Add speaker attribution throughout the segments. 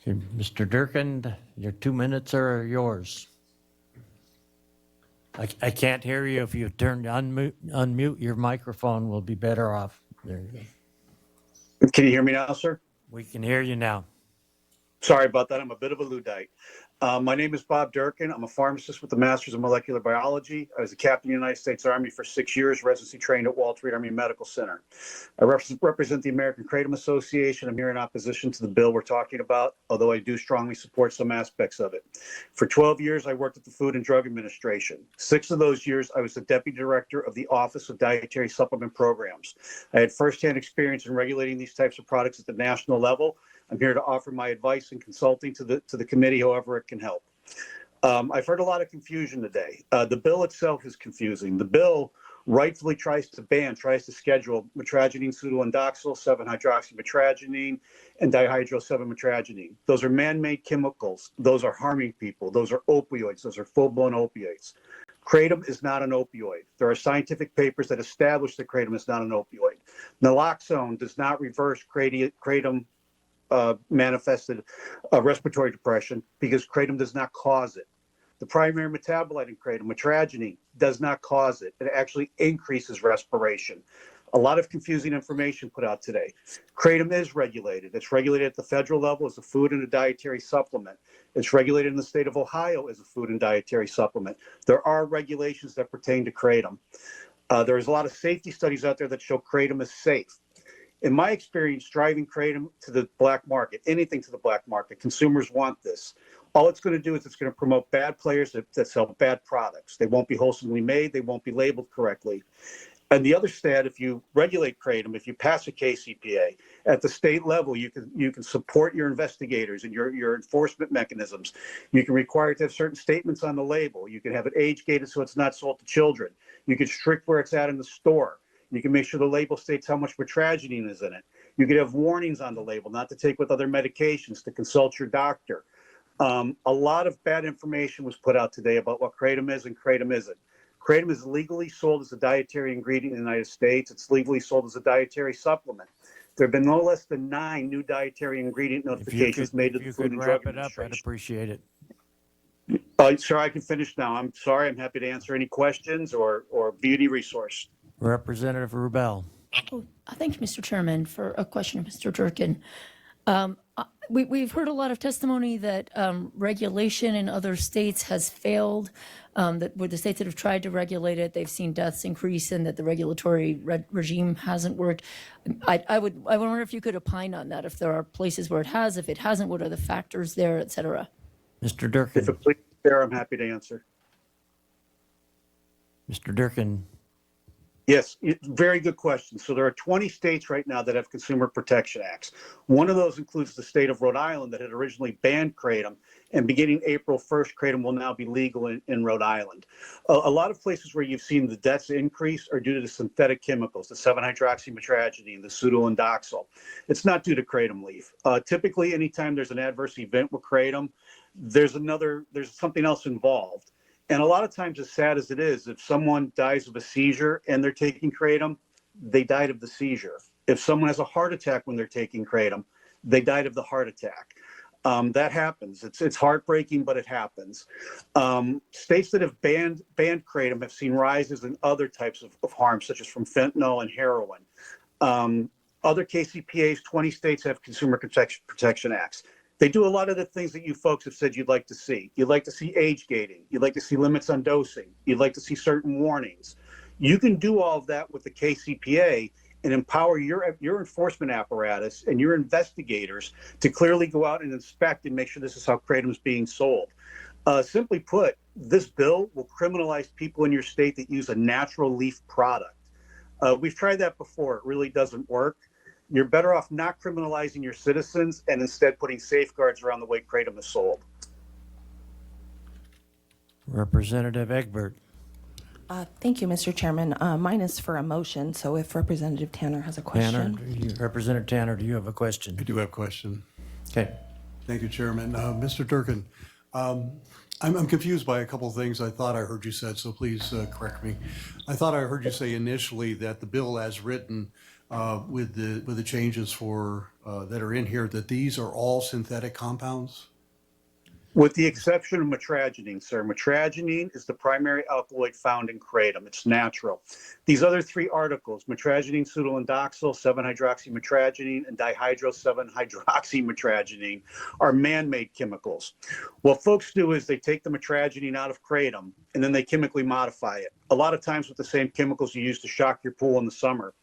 Speaker 1: Okay, Mr. Durkin, your 2 minutes are yours. I can't hear you. If you turn unmute your microphone, we'll be better off. There you go.
Speaker 2: Can you hear me now, sir?
Speaker 1: We can hear you now.
Speaker 2: Sorry about that. I'm a bit of a Luddite. My name is Bob Durkin. I'm a pharmacist with the Masters of Molecular Biology. I was a captain in the United States Army for 6 years, residency trained at Walter Reed Army Medical Center. I represent the American Kratom Association. I'm here in opposition to the bill we're talking about, although I do strongly support some aspects of it. For 12 years, I worked at the Food and Drug Administration. 6 of those years, I was the Deputy Director of the Office of Dietary Supplement Programs. I had firsthand experience in regulating these types of products at the national level. I'm here to offer my advice and consulting to the committee, however it can help. I've heard a lot of confusion today. The bill itself is confusing. The bill rightfully tries to schedule metragenine, pseudoindoxyl, 7-hydroxymetragenine, and dihydro-7-metragenine. Those are man-made chemicals. Those are harming people. Those are opioids. Those are full-blown opioids. Kratom is not an opioid. There are scientific papers that establish that kratom is not an opioid. Naloxone does not reverse kratom manifested respiratory depression because kratom does not cause it. The primary metabolite in kratom, metragenine, does not cause it. It actually increases respiration. A lot of confusing information put out today. Kratom is regulated. It's regulated at the federal level as a food and a dietary supplement. It's regulated in the state of Ohio as a food and dietary supplement. There are regulations that pertain to kratom. There's a lot of safety studies out there that show kratom is safe. In my experience, driving kratom to the black market, anything to the black market, consumers want this. All it's going to do is it's going to promote bad players that sell bad products. They won't be wholesomely made. They won't be labeled correctly. And the other stat, if you regulate kratom, if you pass a KCPA at the state level, you can support your investigators and your enforcement mechanisms. You can require it to have certain statements on the label. You can have it age gated so it's not sold to children. You can restrict where it's at in the store. You can make sure the label states how much metragenine is in it. You could have warnings on the label, not to take with other medications, to consult your doctor. A lot of bad information was put out today about what kratom is and kratom isn't. Kratom is legally sold as a dietary ingredient in the United States. It's legally sold as a dietary supplement. There have been no less than 9 new dietary ingredient notifications made to the Food and Drug Administration.
Speaker 1: I'd appreciate it.
Speaker 2: Sir, I can finish now. I'm sorry. I'm happy to answer any questions or be any resource.
Speaker 1: Representative Rubel.
Speaker 3: Oh, thank you, Mr. Chairman, for a question of Mr. Durkin. We've heard a lot of testimony that regulation in other states has failed, that where the states that have tried to regulate it, they've seen deaths increase and that the regulatory regime hasn't worked. I wonder if you could opine on that, if there are places where it has, if it hasn't, what are the factors there, et cetera?
Speaker 1: Mr. Durkin.
Speaker 2: If it pleases the chair, I'm happy to answer.
Speaker 1: Mr. Durkin.
Speaker 2: Yes, very good question. So there are 20 states right now that have consumer protection acts. One of those includes the state of Rhode Island that had originally banned kratom, and beginning April 1st, kratom will now be legal in Rhode Island. A lot of places where you've seen the deaths increase are due to the synthetic chemicals, the 7-hydroxymetragenine, the pseudoindoxyl. It's not due to kratom leaf. Typically, anytime there's an adverse event with kratom, there's something else involved. And a lot of times, as sad as it is, if someone dies of a seizure and they're taking kratom, they died of the seizure. If someone has a heart attack when they're taking kratom, they died of the heart attack. That happens. It's heartbreaking, but it happens. States that have banned kratom have seen rises in other types of harm, such as from fentanyl and heroin. Other KCPAs, 20 states have consumer protection acts. They do a lot of the things that you folks have said you'd like to see. You'd like to see age gating. You'd like to see limits on dosing. You'd like to see certain warnings. You can do all of that with the KCPA and empower your enforcement apparatus and your investigators to clearly go out and inspect and make sure this is how kratom is being sold. Simply put, this bill will criminalize people in your state that use a natural leaf product. We've tried that before. It really doesn't work. You're better off not criminalizing your citizens and instead putting safeguards around the way kratom is sold.
Speaker 1: Representative Egbert.
Speaker 4: Thank you, Mr. Chairman. Mine is for a motion, so if Representative Tanner has a question.
Speaker 1: Representative Tanner, do you have a question?
Speaker 5: I do have a question.
Speaker 1: Okay.
Speaker 5: Thank you, Chairman. Mr. Durkin, I'm confused by a couple of things I thought I heard you said, so please correct me. I thought I heard you say initially that the bill as written with the changes that are in here, that these are all synthetic compounds?
Speaker 2: With the exception of metragenine, sir. Metragenine is the primary alkaloid found in kratom. It's natural. These other three articles, metragenine, pseudoindoxyl, 7-hydroxymetragenine, and dihydro-7-hydroxymetragenine, are man-made chemicals. What folks do is they take the metragenine out of kratom and then they chemically modify it. A lot of times with the same chemicals you use to shock your pool in the summer.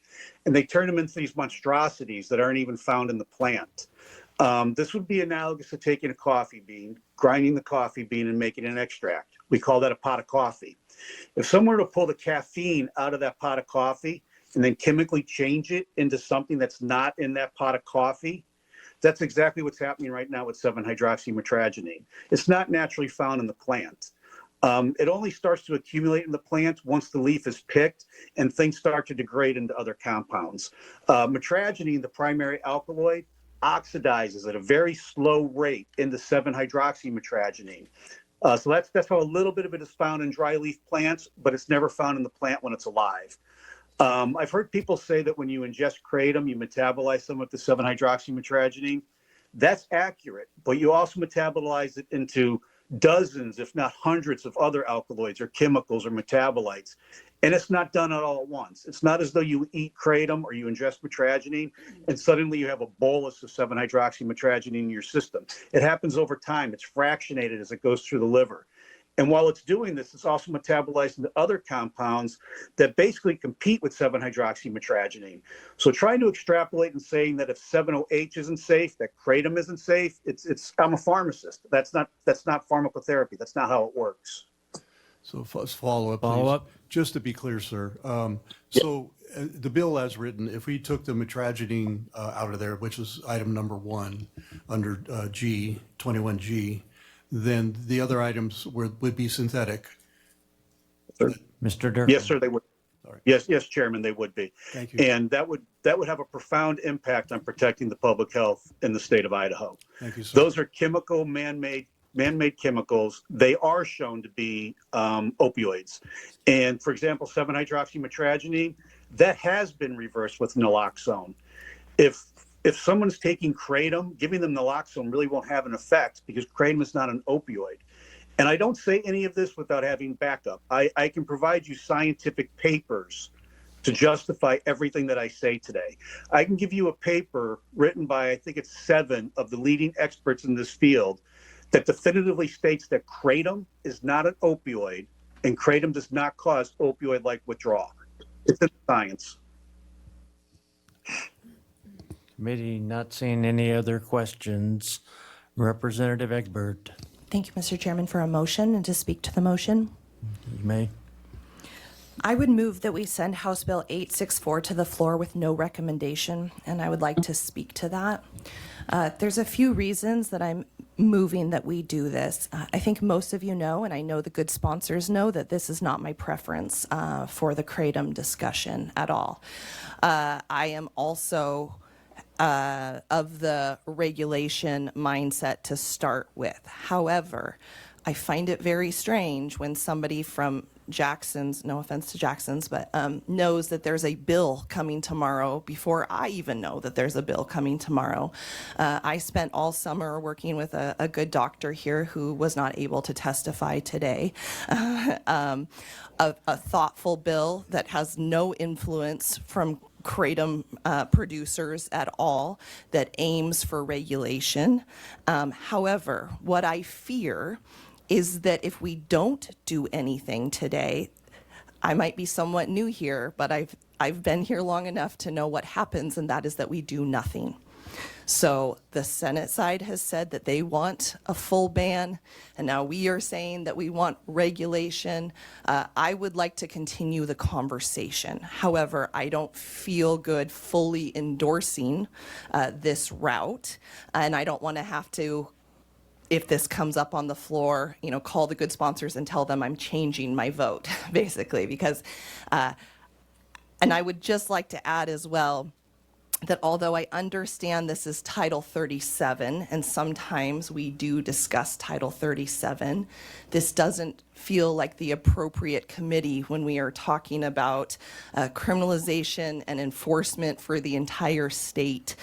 Speaker 2: And they turn them into these monstrosities that aren't even found in the plant. This would be analogous to taking a coffee bean, grinding the coffee bean and making an extract. We call that a pot of coffee. If someone were to pull the caffeine out of that pot of coffee and then chemically change it into something that's not in that pot of coffee, that's exactly what's happening right now with 7-hydroxymetragenine. It's not naturally found in the plant. It only starts to accumulate in the plant once the leaf is picked and things start to degrade into other compounds. Metragenine, the primary alkaloid, oxidizes at a very slow rate into 7-hydroxymetragenine. So that's how a little bit of it is found in dry leaf plants, but it's never found in the plant when it's alive. I've heard people say that when you ingest kratom, you metabolize some of the 7-hydroxymetragenine. That's accurate, but you also metabolize it into dozens, if not hundreds of other alkaloids or chemicals or metabolites. And it's not done all at once. It's not as though you eat kratom or you ingest metragenine and suddenly you have a bolus of 7-hydroxymetragenine in your system. It happens over time. It's fractionated as it goes through the liver. And while it's doing this, it's also metabolized into other compounds that basically compete with 7-hydroxymetragenine. So trying to extrapolate and saying that if 7-OH isn't safe, that kratom isn't safe, I'm a pharmacist. That's not pharmacotherapy. That's not how it works.
Speaker 5: So follow-up, please.
Speaker 1: Follow-up?
Speaker 5: Just to be clear, sir. The bill as written, if we took the metragenine out of there, which is item number 1 under G, 21G, then the other items would be synthetic.
Speaker 1: Mr. Durkin?
Speaker 2: Yes, sir, they would.
Speaker 5: Sorry.
Speaker 2: Yes, Chairman, they would be.
Speaker 5: Thank you.
Speaker 2: And that would have a profound impact on protecting the public health in the state of Idaho.
Speaker 5: Thank you, sir.
Speaker 2: Those are chemical, man-made chemicals. They are shown to be opioids. And for example, 7-hydroxymetragenine, that has been reversed with naloxone. If someone's taking kratom, giving them naloxone really won't have an effect because kratom is not an opioid. And I don't say any of this without having backup. I can provide you scientific papers to justify everything that I say today. I can give you a paper written by, I think it's 7 of the leading experts in this field that definitively states that kratom is not an opioid and kratom does not cause opioid-like withdrawal. It's in science.
Speaker 1: Committee not seeing any other questions. Representative Egbert,
Speaker 4: Thank you, Mr. Chairman, for a motion and to speak to the motion.
Speaker 1: you may.
Speaker 4: I would move that we send House Bill 864 to the floor with no recommendation, and I would like to speak to that. There's a few reasons that I'm moving that we do this. I think most of you know, and I know the good sponsors know, that this is not my preference for the kratom discussion at all. I am also of the regulation mindset to start with. However, I find it very strange when somebody from Jackson's, no offense to Jackson's, but knows that there's a bill coming tomorrow before I even know that there's a bill coming tomorrow. I spent all summer working with a good doctor here who was not able to testify today. A thoughtful bill that has no influence from kratom producers at all, that aims for regulation. However, what I fear is that if we don't do anything today, I might be somewhat new here, but I've been here long enough to know what happens, and that is that we do nothing. So the Senate side has said that they want a full ban, and now we are saying that we want regulation. I would like to continue the conversation. However, I don't feel good fully endorsing this route, and I don't want to have to, if this comes up on the floor, call the good sponsors and tell them I'm changing my vote, basically, because, and I would just like to add as well, that although I understand this is Title 37, and sometimes we do discuss Title 37, this doesn't feel like the appropriate committee when we are talking about criminalization and enforcement for the entire state.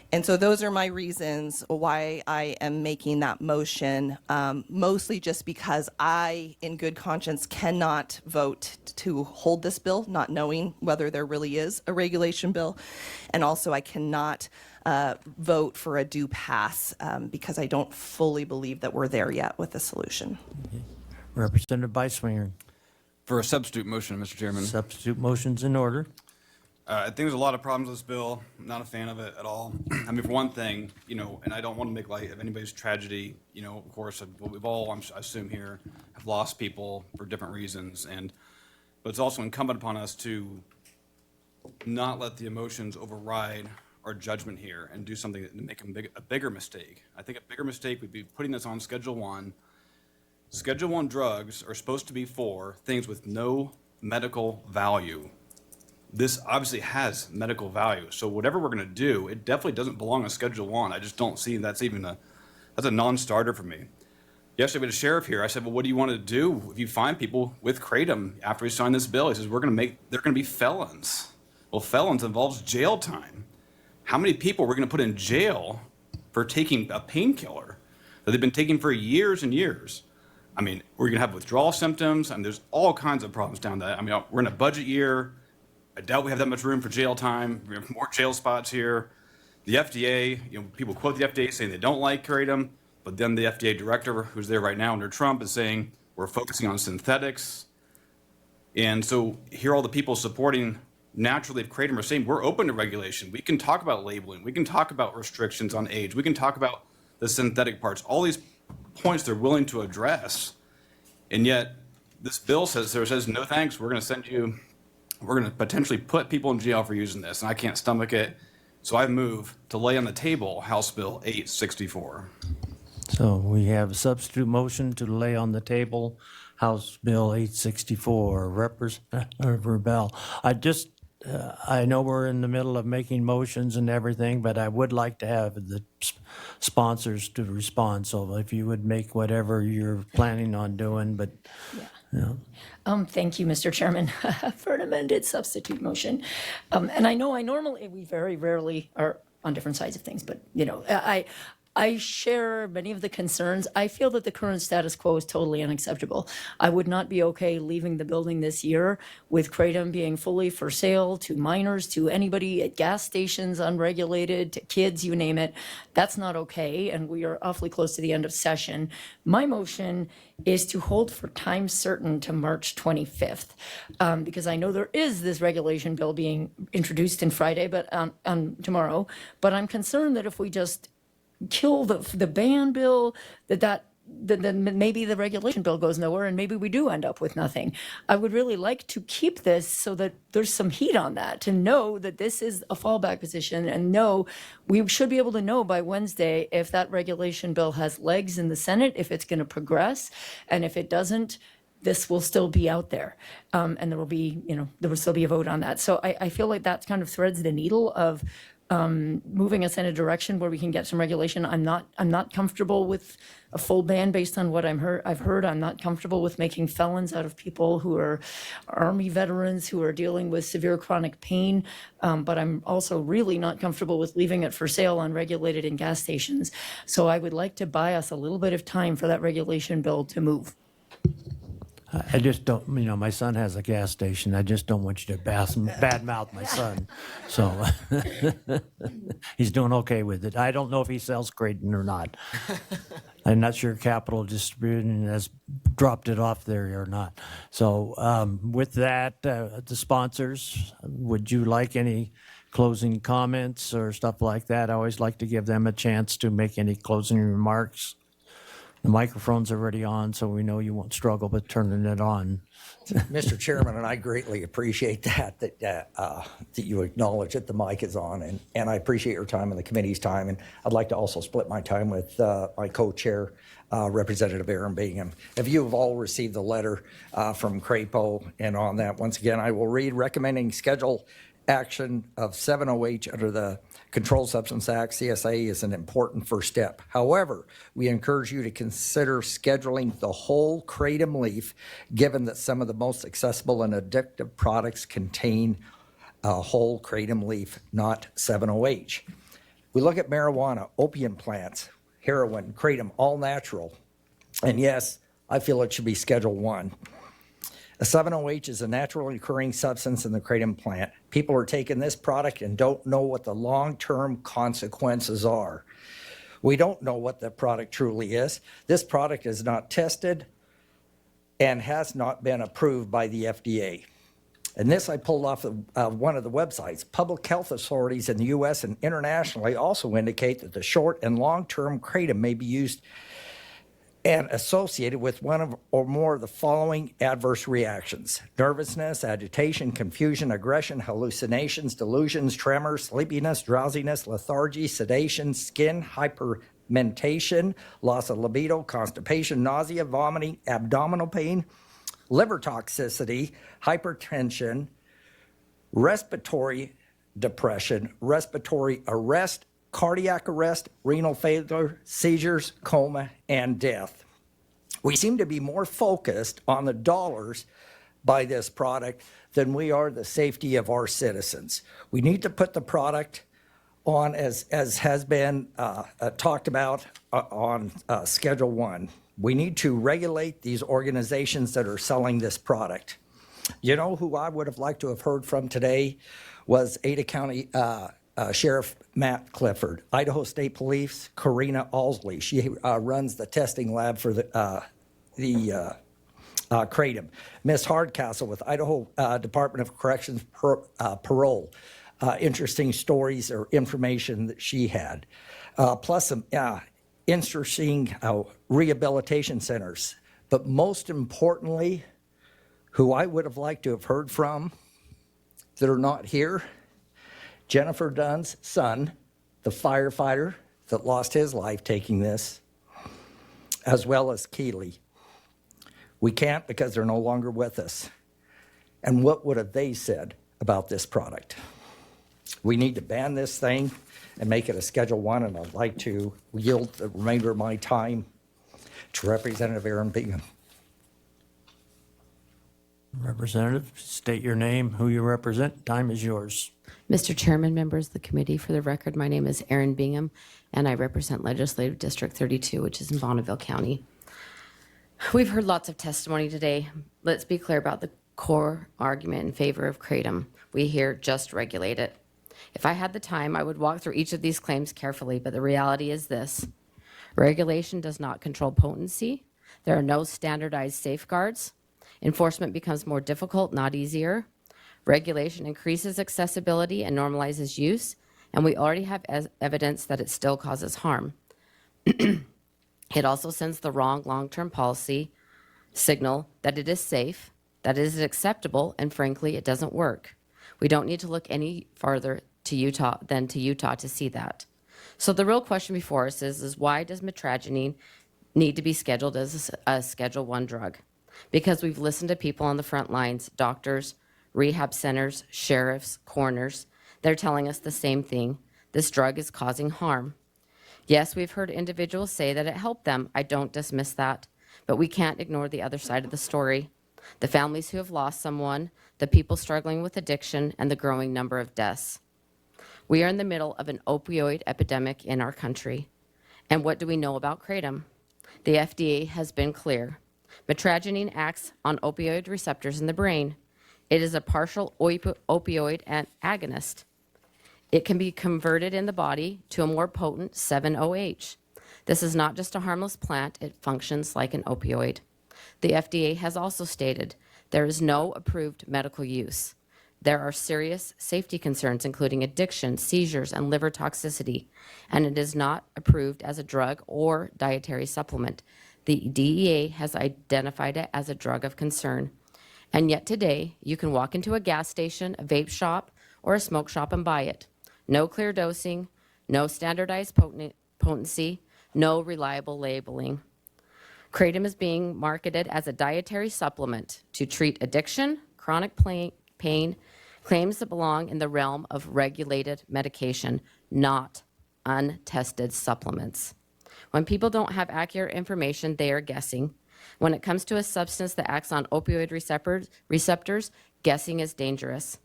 Speaker 4: And so those are my reasons why I am making that motion, mostly just because I, in good conscience, cannot vote to hold this bill, not knowing whether there really is a regulation bill. And also I cannot vote for a do pass because I don't fully believe that we're there yet with the solution.
Speaker 1: Representative Beiswinger,
Speaker 6: For a substitute motion, Mr. Chairman.
Speaker 1: substitute motions in order.
Speaker 6: I think there's a lot of problems with this bill. I'm not a fan of it at all. I mean, for one thing, and I don't want to make light of anybody's tragedy. Of course, we've all, I assume here, have lost people for different reasons. But it's also incumbent upon us to not let the emotions override our judgment here and do something that make a bigger mistake. I think a bigger mistake would be putting this on Schedule 1. Schedule 1 drugs are supposed to be for things with no medical value. This obviously has medical value. So whatever we're going to do, it definitely doesn't belong on Schedule 1. I just don't see that's a non-starter for me. Yesterday we had a sheriff here. I said, well, what do you want to do if you find people with Kratom after we sign this bill? He says, they're going to be felons. Well, felons involves jail time. How many people we're going to put in jail for taking a painkiller that they've been taking for years and years? I mean, we're going to have withdrawal symptoms, and there's all kinds of problems down that. I mean, we're in a budget year. I doubt we have that much room for jail time. We have more jail spots here. The FDA, people quote the FDA saying they don't like Kratom, but then the FDA director, who's there right now under Trump, is saying we're focusing on synthetics. And so here all the people supporting natural leaf Kratom are saying we're open to regulation. We can talk about labeling. We can talk about restrictions on age. We can talk about the synthetic parts. All these points they're willing to address. And yet this bill says no thanks. We're going to potentially put people in jail for using this, and I can't stomach it. So I move to lay on the table House Bill 864.
Speaker 1: So we have a substitute motion to lay on the table House Bill 864. Representative Bell, I know we're in the middle of making motions and everything, but I would like to have the sponsors to respond. So if you would make whatever you're planning on doing, but
Speaker 3: Thank you, Mr. Chairman, for an amended substitute motion. And I know we very rarely are on different sides of things, but, I share many of the concerns. I feel that the current status quo is totally unacceptable. I would not be okay leaving the building this year with Kratom being fully for sale to minors, to anybody at gas stations, unregulated, to kids, you name it. That's not okay, and we are awfully close to the end of session. My motion is to hold for time certain to March 25th, because I know there is this regulation bill being introduced in Friday, but tomorrow. But I'm concerned that if we just kill the ban bill, then maybe the regulation bill goes nowhere, and maybe we do end up with nothing. I would really like to keep this so that there's some heat on that, to know that this is a fallback position, and we should be able to know by Wednesday if that regulation bill has legs in the Senate, if it's going to progress, and if it doesn't, this will still be out there, and there will still be a vote on that. So I feel like that kind of threads the needle of moving us in a direction where we can get some regulation. I'm not comfortable with a full ban based on what I've heard. I'm not comfortable with making felons out of people who are Army veterans who are dealing with severe chronic pain. But I'm also really not comfortable with leaving it for sale unregulated in gas stations. So I would like to buy us a little bit of time for that regulation bill to move.
Speaker 1: I just don't, my son has a gas station. I just don't want you to badmouth my son. So he's doing okay with it. I don't know if he sells Kratom or not. I'm not sure Capital Distributing has dropped it off there or not. So with that, the sponsors, would you like any closing comments or stuff like that? I always like to give them a chance to make any closing remarks. The microphone's already on, so we know you won't struggle with turning it on.
Speaker 7: Mr. Chairman, and I greatly appreciate that you acknowledge that the mic is on, and I appreciate your time and the committee's time, and I'd like to also split my time with my co-chair, Representative Aaron Bingham. If you have all received the letter from CRAPO and on that, once again, I will read recommending Schedule action of 7OH under the Controlled Substance Act, CSA, is an important first step. However, we encourage you to consider scheduling the whole kratom leaf, given that some of the most accessible and addictive products contain a whole kratom leaf, not 7OH. We look at marijuana, opium plants, heroin, kratom, all natural. And yes, I feel it should be Schedule 1. A 7OH is a naturally occurring substance in the kratom plant. People are taking this product and don't know what the long-term consequences are. We don't know what the product truly is. This product is not tested and has not been approved by the FDA. And this I pulled off of one of the websites. Public health authorities in the U.S. and internationally also indicate that the short and long-term kratom may be used and associated with one of or more of the following adverse reactions: nervousness, agitation, confusion, aggression, hallucinations, delusions, tremors, sleepiness, drowsiness, lethargy, sedation, skin hyperpigmentation, loss of libido, constipation, nausea, vomiting, abdominal pain, liver toxicity, hypertension, respiratory depression, respiratory arrest, cardiac arrest, renal failure, seizures, coma, and death. We seem to be more focused on the dollars by this product than we are the safety of our citizens. We need to put the product on, as has been talked about, on Schedule 1. We need to regulate these organizations that are selling this product. You know who I would have liked to have heard from today was Ada County Sheriff Matt Clifford, Idaho State Police Karina Alsley. She runs the testing lab for the kratom. Miss Hardcastle with Idaho Department of Corrections Parole. Interesting stories or information that she had. Plus some interesting rehabilitation centers. But most importantly, who I would have liked to have heard from that are not here, Jennifer Dunn's son, the firefighter that lost his life taking this, as well as Keeley. We can't because they're no longer with us. And what would have they said about this product? We need to ban this thing and make it a Schedule 1, and I'd like to yield the remainder of my time to Representative Aaron Bingham.
Speaker 1: Representative, state your name, who you represent. Time is yours.
Speaker 8: Mr. Chairman, members of the committee, for the record, my name is Erin Bingham, and I represent Legislative District 32, which is in Bonneville County. We've heard lots of testimony today. Let's be clear about the core argument in favor of kratom. We hear just regulate it. If I had the time, I would walk through each of these claims carefully, but the reality is this. Regulation does not control potency. There are no standardized safeguards. Enforcement becomes more difficult, not easier. Regulation increases accessibility and normalizes use, and we already have evidence that it still causes harm. It also sends the wrong long-term policy signal that it is safe, that it is acceptable, and frankly, it doesn't work. We don't need to look any farther to Utah to see that. So the real question before us is why does metragenine need to be scheduled as a Schedule 1 drug? Because we've listened to people on the front lines, doctors, rehab centers, sheriffs, coroners. They're telling us the same thing. This drug is causing harm. Yes, we've heard individuals say that it helped them. I don't dismiss that. But we can't ignore the other side of the story. The families who have lost someone, the people struggling with addiction, and the growing number of deaths. We are in the middle of an opioid epidemic in our country. And what do we know about kratom? The FDA has been clear. Metragenine acts on opioid receptors in the brain. It is a partial opioid agonist. It can be converted in the body to a more potent 7-OH. This is not just a harmless plant, it functions like an opioid. The FDA has also stated there is no approved medical use. There are serious safety concerns, including addiction, seizures, and liver toxicity, and it is not approved as a drug or dietary supplement. The DEA has identified it as a drug of concern. And yet today, you can walk into a gas station, a vape shop, or a smoke shop and buy it. No clear dosing, no standardized potency, no reliable labeling. Kratom is being marketed as a dietary supplement to treat addiction, chronic pain, claims that belong in the realm of regulated medication, not untested supplements. When people don't have accurate information, they are guessing. When it comes to a substance that acts on opioid receptors, guessing is dangerous.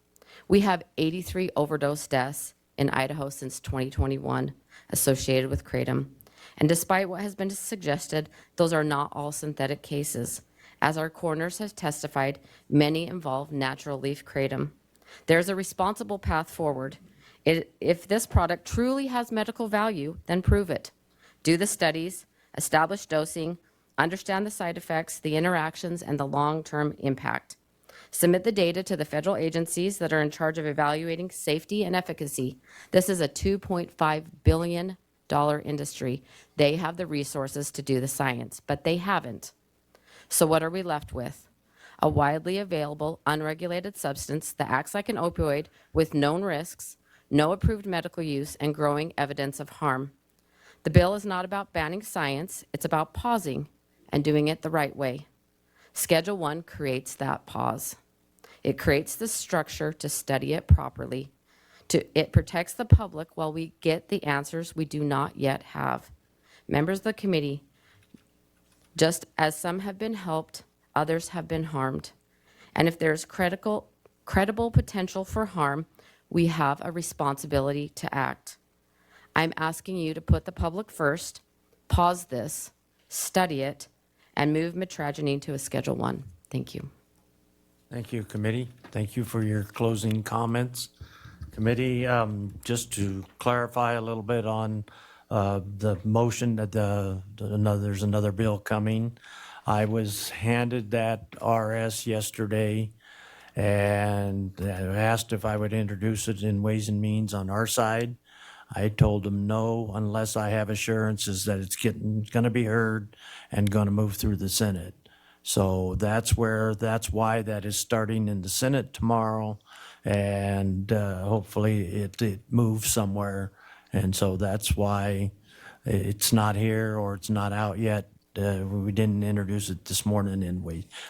Speaker 8: We have 83 overdose deaths in Idaho since 2021 associated with Kratom. And despite what has been suggested, those are not all synthetic cases. As our coroners have testified, many involve natural leaf Kratom. There's a responsible path forward. If this product truly has medical value, then prove it. Do the studies, establish dosing, understand the side effects, the interactions, and the long-term impact. Submit the data to the federal agencies that are in charge of evaluating safety and efficacy. This is a $2.5 billion industry. They have the resources to do the science, but they haven't. So what are we left with? A widely available, unregulated substance that acts like an opioid with known risks, no approved medical use, and growing evidence of harm. The bill is not about banning science, it's about pausing and doing it the right way. Schedule 1 creates that pause. It creates the structure to study it properly. It protects the public while we get the answers we do not yet have. Members of the committee, just as some have been helped, others have been harmed. And if there's credible potential for harm, we have a responsibility to act. I'm asking you to put the public first, pause this, study it, and move mitragynine to a Schedule 1. Thank you.
Speaker 1: Thank you, committee. Thank you for your closing comments. Committee, just to clarify a little bit on the motion that there's another bill coming. I was handed that RS yesterday and asked if I would introduce it in Ways and Means on our side. I told them no, unless I have assurances that it's going to be heard and going to move through the Senate. So that's why that is starting in the Senate tomorrow, and hopefully it moves somewhere. And so that's why it's not here or it's not out yet. We didn't introduce it this morning in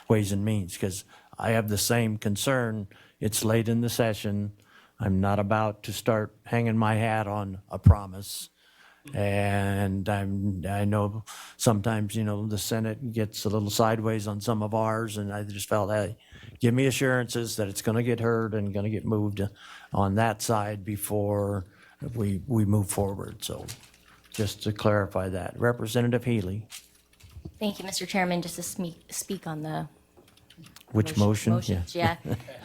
Speaker 1: Ways and Means because I have the same concern. It's late in the session. I'm not about to start hanging my hat on a promise. And I know sometimes, the Senate gets a little sideways on some of ours, and I just felt, hey, give me assurances that it's going to get heard and going to get moved on that side before we move forward. So just to clarify that. Representative Healy.
Speaker 9: Thank you, Mr. Chairman. Just to speak on the
Speaker 1: Which motion?
Speaker 9: motions, yeah.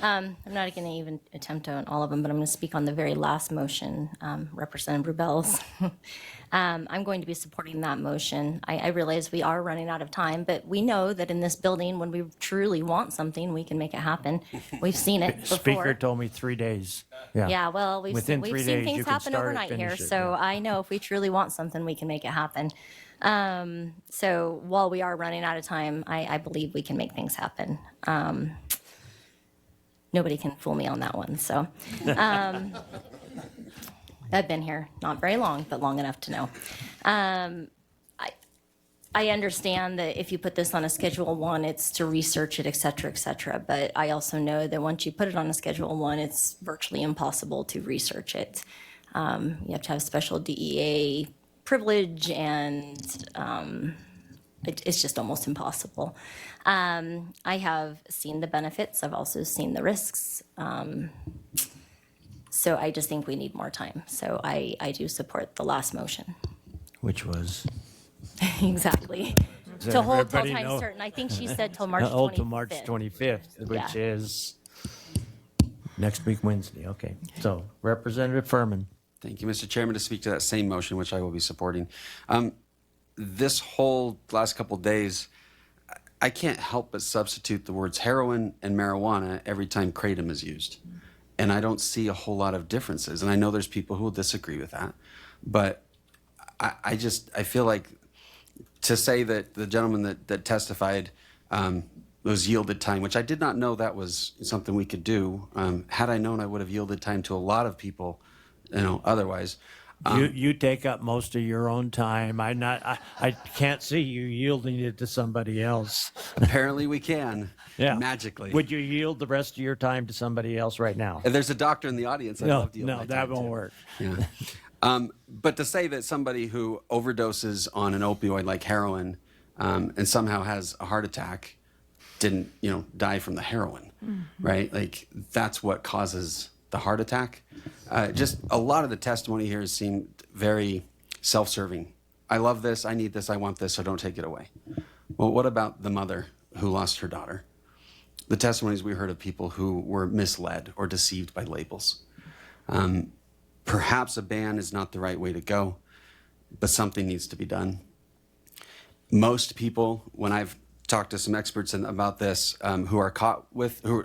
Speaker 9: I'm not going to even attempt on all of them, but I'm going to speak on the very last motion, Representative Rubel's. I'm going to be supporting that motion. I realize we are running out of time, but we know that in this building, when we truly want something, we can make it happen. We've seen it before.
Speaker 1: Speaker told me 3 days.
Speaker 9: Yeah, well, we've
Speaker 1: Within
Speaker 9: seen
Speaker 1: 3 days, you
Speaker 9: things
Speaker 1: can
Speaker 9: happen
Speaker 1: start it,
Speaker 9: overnight here,
Speaker 1: finish it,
Speaker 9: so
Speaker 1: yeah.
Speaker 9: I know if we truly want something, we can make it happen. So while we are running out of time, I believe we can make things happen. Nobody can fool me on that one, so. I've been here, not very long, but long enough to know. I understand that if you put this on a Schedule 1, it's to research it, et cetera, but I also know that once you put it on a Schedule 1, it's virtually impossible to research it. You have to have special DEA privilege, and it's just almost impossible. I have seen the benefits. I've also seen the risks. So I just think we need more time. So I do support the last motion.
Speaker 1: Which was?
Speaker 9: Exactly. To hold till
Speaker 1: everybody
Speaker 9: time
Speaker 1: know?
Speaker 9: certain. I think she said till March 25th.
Speaker 1: Oh, to March 25th, which
Speaker 9: Yeah.
Speaker 1: is next week, Wednesday. Okay. So Representative Furman.
Speaker 10: Thank you, Mr. Chairman, to speak to that same motion, which I will be supporting. This whole last couple days, I can't help but substitute the words heroin and marijuana every time kratom is used. And I don't see a whole lot of differences. And I know there's people who will disagree with that. But I feel like to say that the gentleman that testified was yielded time, which I did not know that was something we could do. Had I known, I would have yielded time to a lot of people, otherwise.
Speaker 1: You take up most of your own time. I can't see you yielding it to somebody else.
Speaker 10: Apparently we can,
Speaker 1: Yeah.
Speaker 10: magically.
Speaker 1: Would you yield the rest of your time to somebody else right now?
Speaker 10: If there's a doctor in the audience, I'd
Speaker 1: No,
Speaker 10: love to yield
Speaker 1: no,
Speaker 10: my
Speaker 1: that
Speaker 10: time
Speaker 1: won't
Speaker 10: to.
Speaker 1: work.
Speaker 10: Yeah. But to say that somebody who overdoses on an opioid like heroin and somehow has a heart attack didn't, die from the heroin, right? Like that's what causes the heart attack. Just a lot of the testimony here seemed very self-serving. I love this, I need this, I want this, so don't take it away. Well, what about the mother who lost her daughter? The testimonies we heard of people who were misled or deceived by labels. Perhaps a ban is not the right way to go, but something needs to be done. Most people, when I've talked to some experts about this, who are caught with, who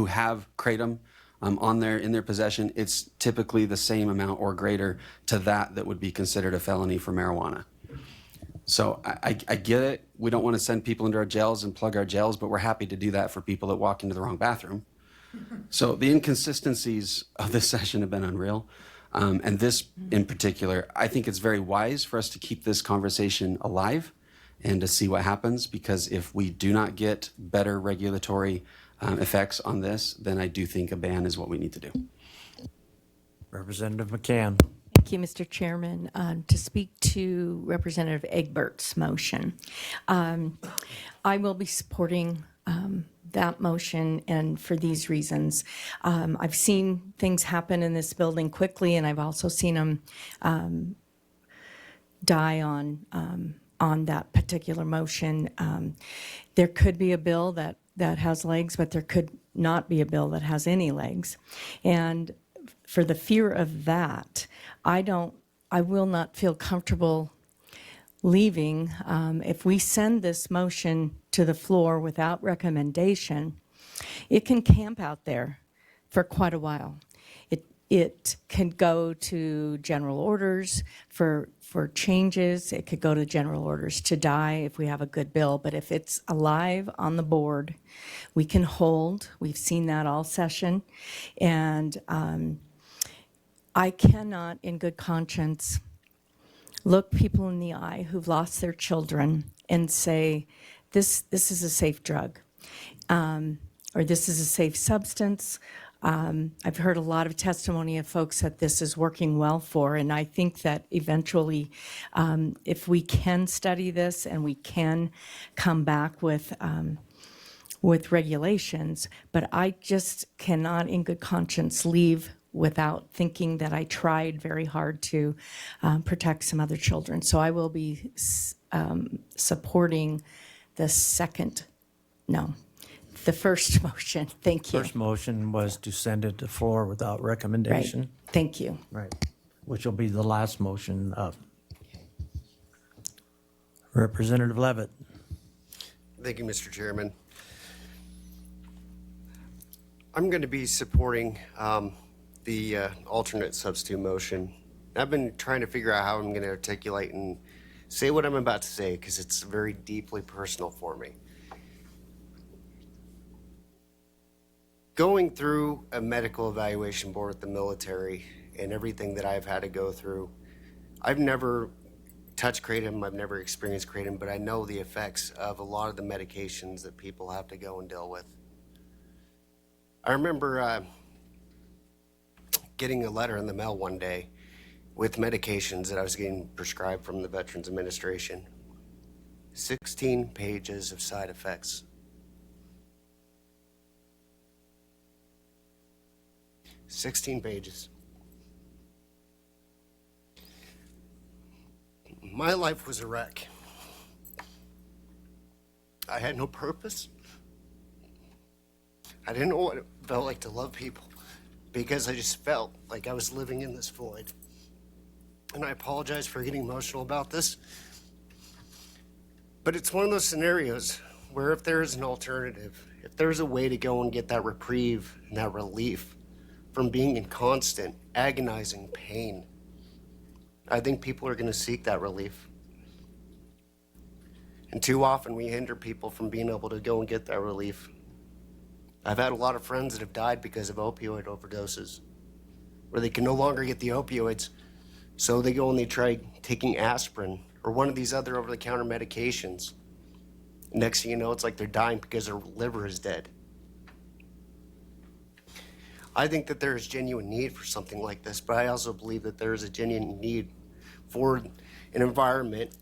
Speaker 10: have Kratom in their possession, it's typically the same amount or greater to that would be considered a felony for marijuana. So I get it. We don't want to send people into our jails and plug our jails, but we're happy to do that for people that walk into the wrong bathroom. So the inconsistencies of this session have been unreal. And this in particular, I think it's very wise for us to keep this conversation alive and to see what happens, because if we do not get better regulatory effects on this, then I do think a ban is what we need to do.
Speaker 1: Representative McCann.
Speaker 11: Thank you, Mr. Chairman. To speak to Representative Egbert's motion, I will be supporting that motion, and for these reasons. I've seen things happen in this building quickly, and I've also seen them die on that particular motion. There could be a bill that has legs, but there could not be a bill that has any legs. And for the fear of that, I will not feel comfortable leaving. If we send this motion to the floor without recommendation, it can camp out there for quite a while. It can go to general orders for changes. It could go to general orders to die if we have a good bill. But if it's alive on the board, we can hold. We've seen that all session. And I cannot, in good conscience, look people in the eye who've lost their children and say, this is a safe drug, or this is a safe substance. I've heard a lot of testimony of folks that this is working well for, and I think that eventually, if we can study this and we can come back with regulations, but I just cannot, in good conscience, leave without thinking that I tried very hard to protect some other children. So I will be supporting the first motion. Thank you.
Speaker 1: First motion was to send it to the floor without
Speaker 11: Right.
Speaker 1: recommendation.
Speaker 11: Thank you.
Speaker 1: Right. Which will be the last motion up. Representative Levitt.
Speaker 12: Thank you, Mr. Chairman. I'm going to be supporting the alternate substitute motion. I've been trying to figure out how I'm going to articulate and say what I'm about to say because it's very deeply personal for me. Going through a medical evaluation board with the military and everything that I've had to go through, I've never touched Kratom, I've never experienced Kratom, but I know the effects of a lot of the medications that people have to go and deal with. I remember getting a letter in the mail one day with medications that I was getting prescribed from the Veterans Administration. 16 pages of side effects. 16 pages. My life was a wreck. I had no purpose. I didn't know what it felt like to love people because I just felt like I was living in this void. And I apologize for getting emotional about this, but it's one of those scenarios where if there is an alternative, if there's a way to go and get that reprieve and that relief from being in constant, agonizing pain, I think people are going to seek that relief. And too often we hinder people from being able to go and get that relief. I've had a lot of friends that have died because of opioid overdoses, where they can no longer get the opioids So they go and they try taking aspirin or one of these other over-the-counter medications. Next thing you know, it's like they're dying because their liver is dead. I think that there is genuine need for something like this, but I also believe that there is a genuine need for an environment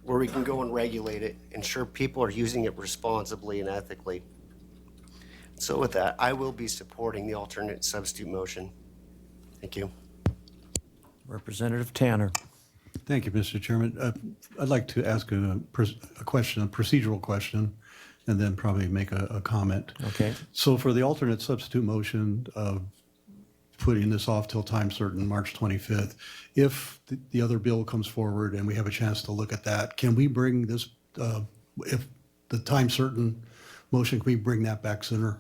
Speaker 12: where we can go and regulate it, ensure people are using it responsibly and ethically. So with that, I will be supporting the alternate substitute motion. Thank you.
Speaker 1: Representative Tanner.
Speaker 5: Thank you, Mr. Chairman. I'd like to ask a question, a procedural question, and then probably make a comment.
Speaker 1: Okay.
Speaker 5: So for the alternate substitute motion of putting this off till time certain, March 25th, if the other bill comes forward and we have a chance to look at that, can we bring this, if the time certain motion, can we bring that back sooner?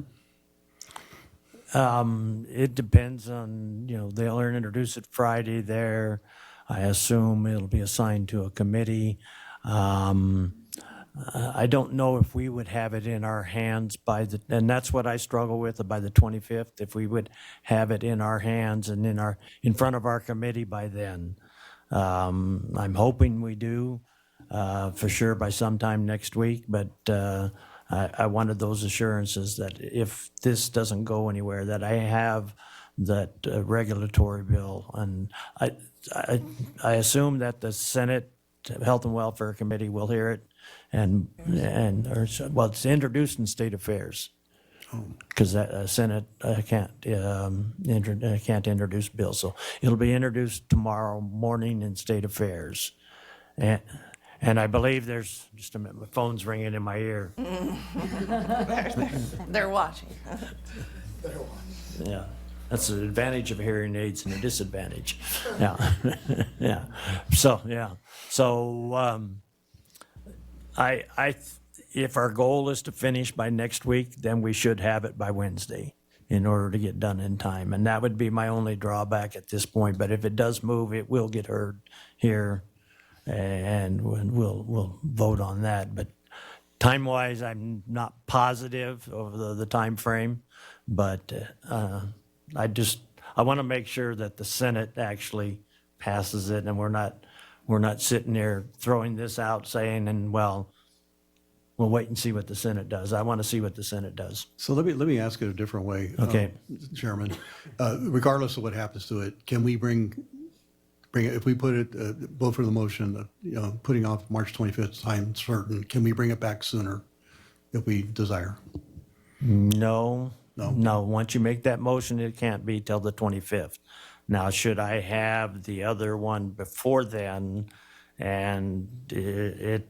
Speaker 1: It depends on, they'll introduce it Friday there. I assume it'll be assigned to a committee. I don't know if we would have it in our hands and that's what I struggle with, by the 25th, if we would have it in our hands and in front of our committee by then. I'm hoping we do, for sure by sometime next week, but, I wanted those assurances that if this doesn't go anywhere, that I have that regulatory bill. And I assume that the Senate Health and Welfare Committee will hear it, it's introduced in State Affairs, because Senate can't introduce bills, so it'll be introduced tomorrow morning in State Affairs, and I believe there's just a minute. My phone's ringing in my ear.
Speaker 4: They're watching.
Speaker 1: Yeah. That's an advantage of hearing aids and a disadvantage. Yeah. Yeah. So, yeah. So, if our goal is to finish by next week, then we should have it by Wednesday in order to get done in time. And that would be my only drawback at this point. But if it does move, it will get heard here, and we'll vote on that. But time-wise, I'm not positive of the time frame, but I want to make sure that the Senate actually passes it, and we're not sitting there throwing this out saying, we'll wait and see what the Senate does. I want to see what the Senate does.
Speaker 5: So let me ask it a different way.
Speaker 1: Okay.
Speaker 5: Chairman, regardless of what happens to it, can we bring it, if we put it, vote for the motion, putting off March 25th time certain, can we bring it back sooner if we desire?
Speaker 1: No. Once you make that motion, it can't be till the 25th. Now, should I have the other one before then, and we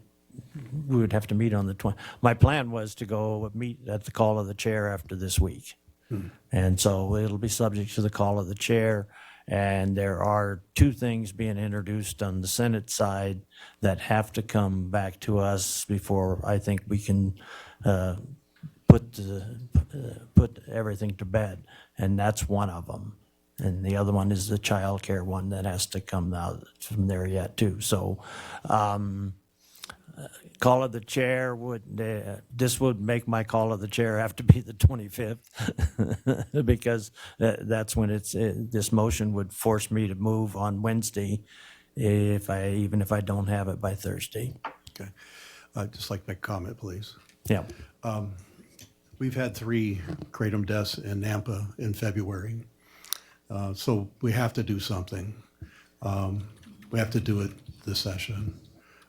Speaker 1: would have to meet on the 20th. My plan was to go meet at the call of the chair after this week. And so it'll be subject to the call of the chair. And there are two things being introduced on the Senate side that have to come back to us before I think we can put everything to bed. And that's one of them. And the other one is the child care one that has to come out from there yet too. So call of the chair this would make my call of the chair have to be the 25th because that's when this motion would force me to move on Wednesday even if I don't have it by Thursday.
Speaker 5: Okay. I'd just like to make a comment, please.
Speaker 1: Yeah.
Speaker 5: We've had 3 Kratom deaths in Nampa in February. So we have to do something. We have to do it this session.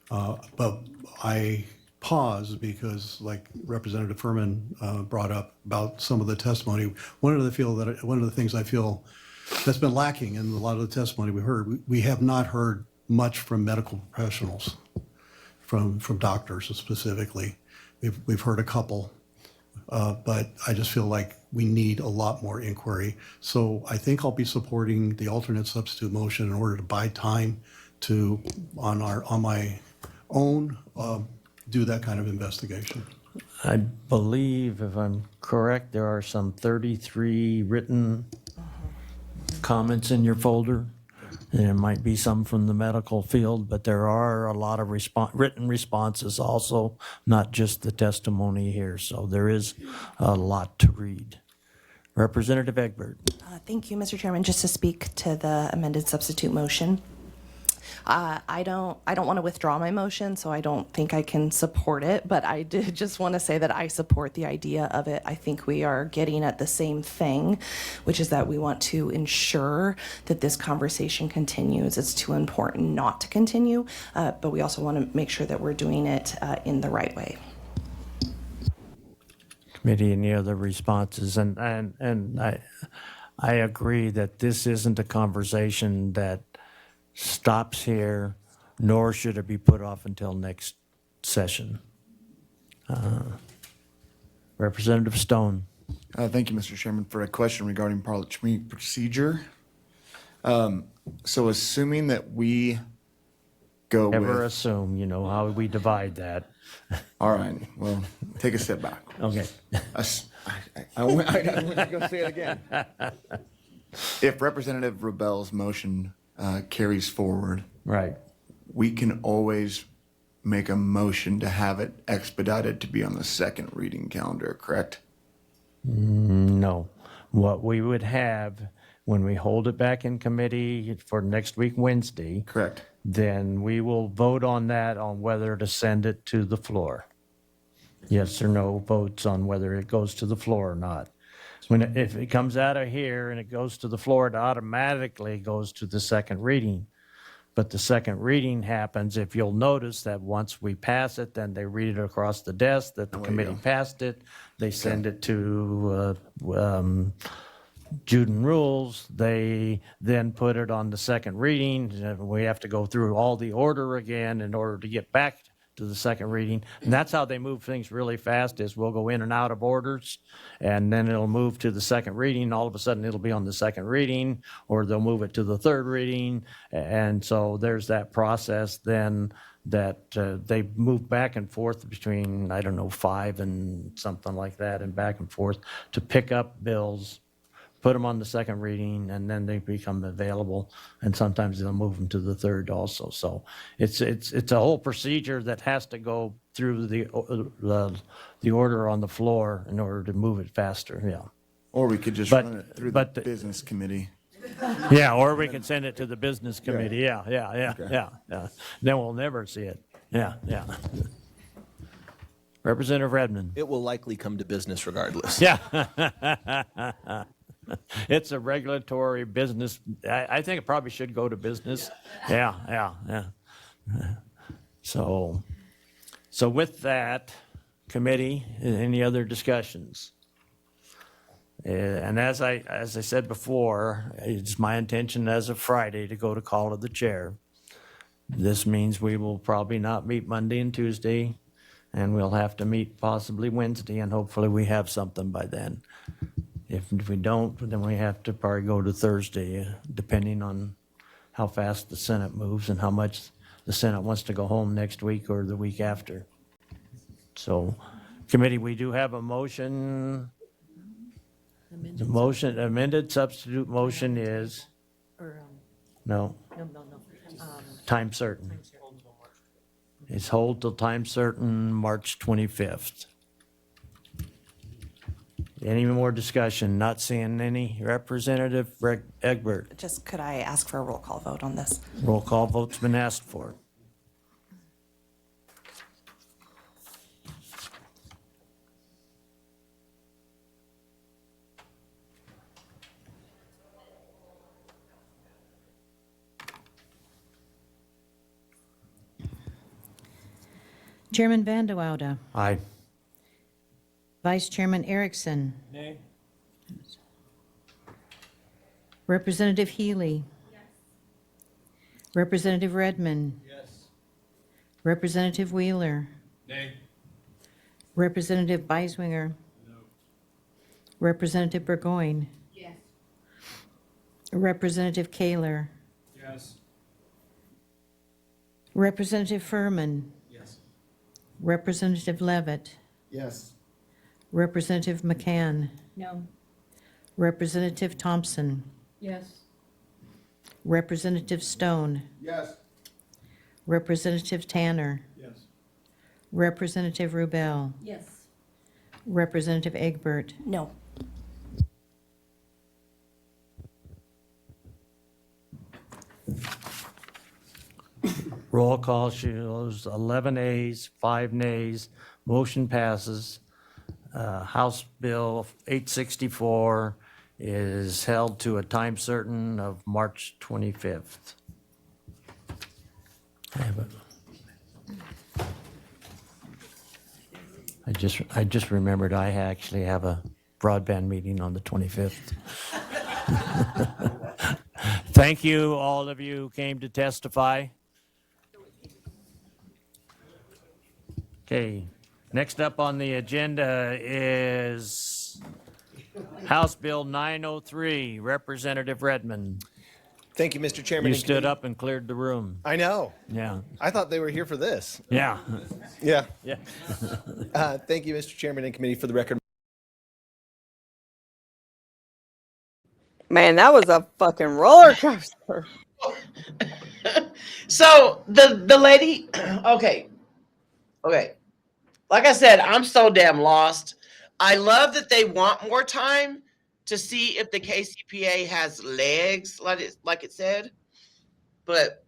Speaker 5: But I pause because, like Representative Furman brought up about some of the testimony, one of the things I feel that's been lacking in a lot of the testimony we heard, we have not heard much from medical professionals, from doctors specifically. We've heard a couple. But I just feel like we need a lot more inquiry. So I think I'll be supporting the alternate substitute motion in order to buy time to, on my own, do that kind of investigation.
Speaker 1: I believe, if I'm correct, there are some 33 written comments in your folder. There might be some from the medical field, but there are a lot of written responses also, not just the testimony here. So there is a lot to read. Representative Egbert.
Speaker 4: Thank you, Mr. Chairman. Just to speak to the amended substitute motion. I don't want to withdraw my motion, so I don't think I can support it, but I did just want to say that I support the idea of it. I think we are getting at the same thing, which is that we want to ensure that this conversation continues. It's too important not to continue, but we also want to make sure that we're doing it in the right way.
Speaker 1: Committee, any other responses? And I agree that this isn't a conversation that stops here, nor should it be put off until next session. Representative Stone.
Speaker 13: Thank you, Mr. Chairman, for a question regarding parliamentary procedure. So assuming that we go
Speaker 1: Never
Speaker 13: with,
Speaker 1: assume, you know, how we divide that.
Speaker 13: all right, well, take a step back.
Speaker 1: Okay.
Speaker 13: I wasn't going to say it again. If Representative Rebel's motion carries forward,
Speaker 1: Right.
Speaker 13: we can always make a motion to have it expedited to be on the second reading calendar, correct?
Speaker 1: No. What we would have, when we hold it back in committee for next week, Wednesday,
Speaker 13: Correct.
Speaker 1: then we will vote on that, on whether to send it to the floor. Yes or no votes on whether it goes to the floor or not. If it comes out of here and it goes to the floor, it automatically goes to the second reading. But the second reading happens, if you'll notice that once we pass it, then they read it across the desk that the committee passed it. They send it to Jude and Rules. They then put it on the second reading. We have to go through all the order again in order to get back to the second reading. And that's how they move things really fast, is we'll go in and out of orders, and then it'll move to the second reading. All of a sudden, it'll be on the second reading, or they'll move it to the third reading. And so there's that process then that they move back and forth between, I don't know, 5 and something like that, and back and forth to pick up bills, put them on the second reading, and then they become available. And sometimes they'll move them to the third also. So it's a whole procedure that has to go through the order on the floor in order to move it faster. Yeah.
Speaker 13: Or we could just
Speaker 1: But-
Speaker 13: run it through
Speaker 1: but
Speaker 13: the
Speaker 1: the-
Speaker 13: business committee.
Speaker 1: Yeah, or we can send it to the business committee. Yeah.
Speaker 13: Okay.
Speaker 1: Yeah. Then we'll never see it. Yeah. Representative Redmond.
Speaker 14: It will likely come to business regardless.
Speaker 1: Yeah. It's a regulatory business. I think it probably should go to business. Yeah. So with that, committee, any other discussions? And as I said before, it's my intention as of Friday to go to call of the chair. This means we will probably not meet Monday and Tuesday, and we'll have to meet possibly Wednesday, and hopefully we have something by then. If we don't, then we have to probably go to Thursday, depending on how fast the Senate moves and how much the Senate wants to go home next week or the week after. So, committee, we do have a motion. The motion, amended substitute motion is, no, time certain. It's hold till time certain, March 25th. Any more discussion? Not seeing any. Representative Egbert.
Speaker 4: Just could I ask for a roll call vote on this?
Speaker 1: Roll call vote's been asked for.
Speaker 15: Chairman Van de Woude.
Speaker 1: Aye.
Speaker 15: Vice Chairman Erickson. Nay. Representative Healy. Yes. Representative Redmond.
Speaker 14: Yes.
Speaker 15: Representative Wheeler.
Speaker 14: Nay.
Speaker 15: Representative Beiswinger.
Speaker 14: No.
Speaker 15: Representative Burgoyne.
Speaker 9: Yes.
Speaker 15: Representative Kaler.
Speaker 14: Yes.
Speaker 15: Representative Furman.
Speaker 14: Yes.
Speaker 15: Representative Levitt.
Speaker 12: Yes.
Speaker 15: Representative McCann.
Speaker 9: No.
Speaker 15: Representative Thompson.
Speaker 9: Yes.
Speaker 15: Representative Stone.
Speaker 13: Yes.
Speaker 15: Representative Tanner.
Speaker 14: Yes.
Speaker 15: Representative Rubel.
Speaker 9: Yes.
Speaker 15: Representative Egbert.
Speaker 4: No.
Speaker 1: Roll call shows 11 ayes, 5 nays. Motion passes. House Bill 864 is held to a time certain of March 25th. I just remembered I actually have a broadband meeting on the 25th. Thank you, all of you who came to testify. Okay, next up on the agenda is House Bill 903, Representative Redmond.
Speaker 14: Thank you, Mr. Chairman.
Speaker 1: You
Speaker 14: and
Speaker 1: stood
Speaker 14: committee.
Speaker 1: up and cleared the room.
Speaker 14: I know.
Speaker 1: Yeah,
Speaker 14: I thought they were here for this.
Speaker 1: yeah,
Speaker 14: Yeah.
Speaker 1: yeah.
Speaker 14: Thank you, Mr. Chairman and committee, for the record.
Speaker 16: Man, that was a fucking roller coaster.
Speaker 17: So the lady, okay. Like I said, I'm so damn lost. I love that they want more time to see if the KCPA has legs, like it said. But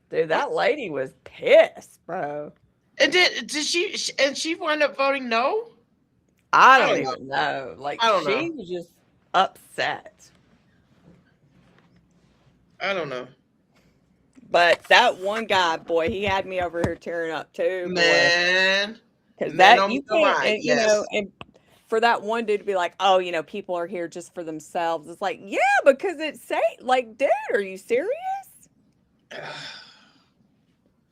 Speaker 16: Dude, that lady was pissed, bro.
Speaker 17: and did she wind up voting no?
Speaker 16: I don't even know. Like,
Speaker 17: I don't
Speaker 16: she
Speaker 17: know.
Speaker 16: was just upset.
Speaker 17: I don't know.
Speaker 16: But that one guy, boy, he had me over here tearing up too,
Speaker 17: Man.
Speaker 16: Because
Speaker 17: Man
Speaker 16: that
Speaker 17: on
Speaker 16: you
Speaker 17: the
Speaker 16: can't,
Speaker 17: right,
Speaker 16: and, you know,
Speaker 17: yes.
Speaker 16: and for that one dude to be like, oh, you know, people are here just for themselves. It's like, yeah, because it's safe. Like, dude, are you serious?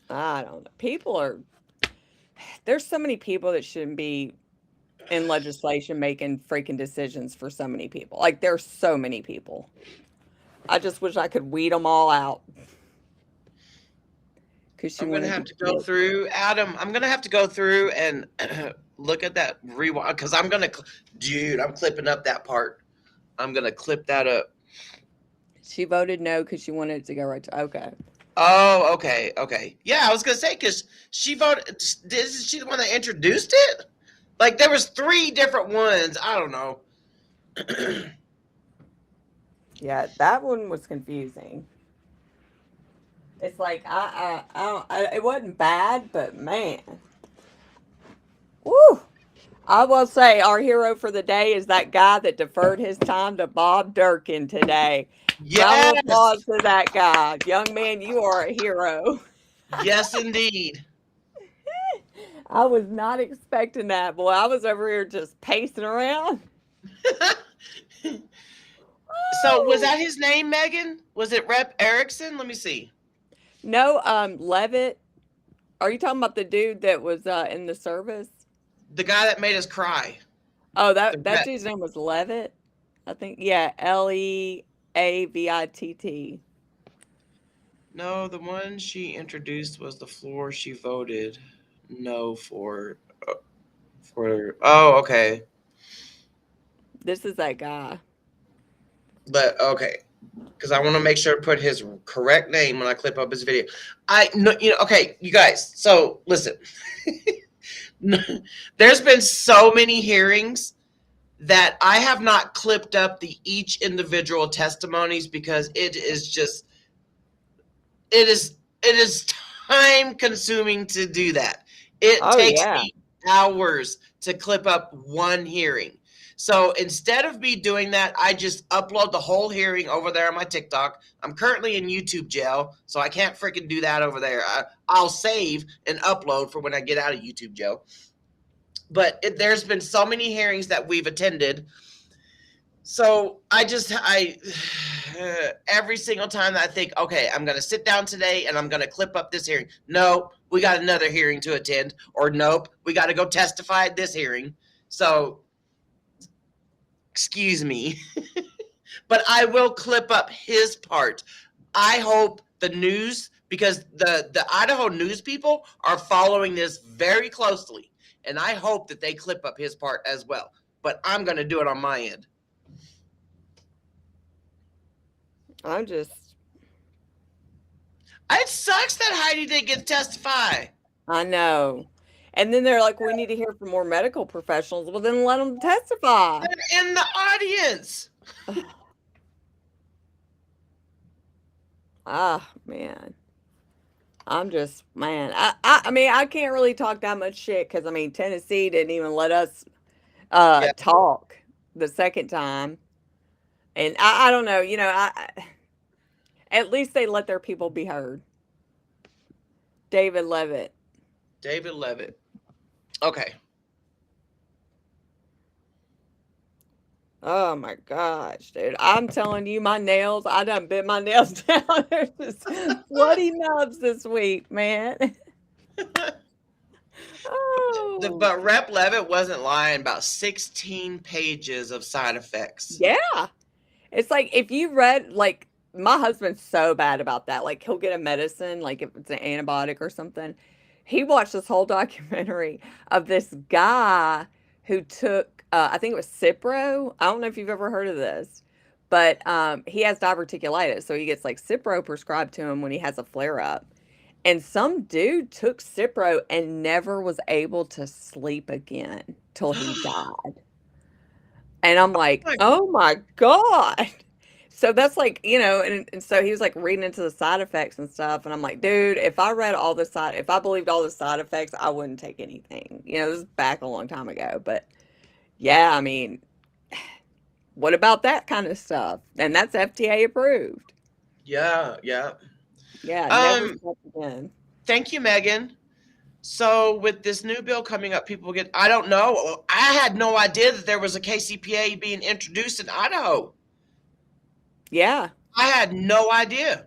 Speaker 16: I don't know. People are. There's so many people that shouldn't be in legislation making freaking decisions for so many people. Like, there's so many people. I just wish I could weed them all out.
Speaker 17: I'm gonna have to go through, Adam. I'm gonna have to go through and look at that rewind because I'm gonna, dude. I'm clipping up that part. I'm gonna clip that up.
Speaker 16: She voted no because she wanted it to go right to. Okay.
Speaker 17: Oh, okay. Yeah, I was gonna say because she voted. Isn't she the one that introduced it? Like there was 3 different ones. I don't know.
Speaker 16: Yeah, that one was confusing. It's like it wasn't bad, but man, woo! I will say our hero for the day is that guy that deferred his time to Bob Durkin today.
Speaker 17: Yes.
Speaker 16: Round of applause to that guy, young man. You are a hero.
Speaker 17: Yes, indeed.
Speaker 16: I was not expecting that, boy. I was over here just pacing around.
Speaker 17: So was that his name, Megan? Was it Rep Erickson? Let me see.
Speaker 16: No, Levitt. Are you talking about the dude that was in the service?
Speaker 17: The guy that made us cry.
Speaker 16: Oh, that dude's name was Levitt, I think. Yeah, Leavitt.
Speaker 17: No, the one she introduced was the floor she voted no for. Oh, okay.
Speaker 16: This is that guy.
Speaker 17: But okay, because I want to make sure to put his correct name when I clip up his video. Okay, you guys. So listen, there's been so many hearings that I have not clipped up each individual testimonies because it is time consuming to do that. It takes me hours to clip up one hearing. So instead of me doing that, I just upload the whole hearing over there on my TikTok. I'm currently in YouTube jail, so I can't freaking do that over there. I'll save and upload for when I get out of YouTube jail. But there's been so many hearings that we've attended. So every single time that I think, okay, I'm going to sit down today and I'm going to clip up this hearing. Nope, we got another hearing to attend. Or nope, we got to go testify at this hearing. So, excuse me. But I will clip up his part. I hope the news, because the Idaho news people are following this very closely. And I hope that they clip up his part as well. But I'm going to do it on my end.
Speaker 16: It
Speaker 17: sucks that Heidi didn't get to testify.
Speaker 16: I know. And then they're like, we need to hear from more medical professionals. Well, then let them testify.
Speaker 17: They're in the audience.
Speaker 16: Ah, man. I'm just, man. I mean, I can't really talk that much shit because, I mean, Tennessee didn't even let us
Speaker 17: Yeah.
Speaker 16: talk the second time. And I don't know, at least they let their people be heard. David Levitt.
Speaker 17: David Levitt. Okay.
Speaker 16: Oh my gosh, dude. I'm telling you, my nails, I done bit my nails down. There's just bloody nubs this week, man. Oh.
Speaker 17: But Rep Levitt wasn't lying about 16 pages of side effects.
Speaker 16: Yeah. It's like if you read, like, my husband's so bad about that. Like, he'll get a medicine, like if it's an antibiotic or something. He watched this whole documentary of this guy who took, I think it was Cipro. I don't know if you've ever heard of this, but he has diverticulitis. So he gets like Cipro prescribed to him when he has a flare up. And some dude took Cipro and never was able to sleep again till he died. And I'm like, oh my God. So that's like, and so he was like reading into the side effects and stuff. And I'm like, dude, if I believed all the side effects, I wouldn't take anything. This is back a long time ago. But yeah, I mean, what about that kind of stuff? And that's FDA approved.
Speaker 17: Yeah, yeah.
Speaker 16: Yeah, never slept again.
Speaker 17: Thank you, Megan. So with this new bill coming up, people get, I don't know. I had no idea that there was a KCPA being introduced in Idaho.
Speaker 16: Yeah.
Speaker 17: I had no idea.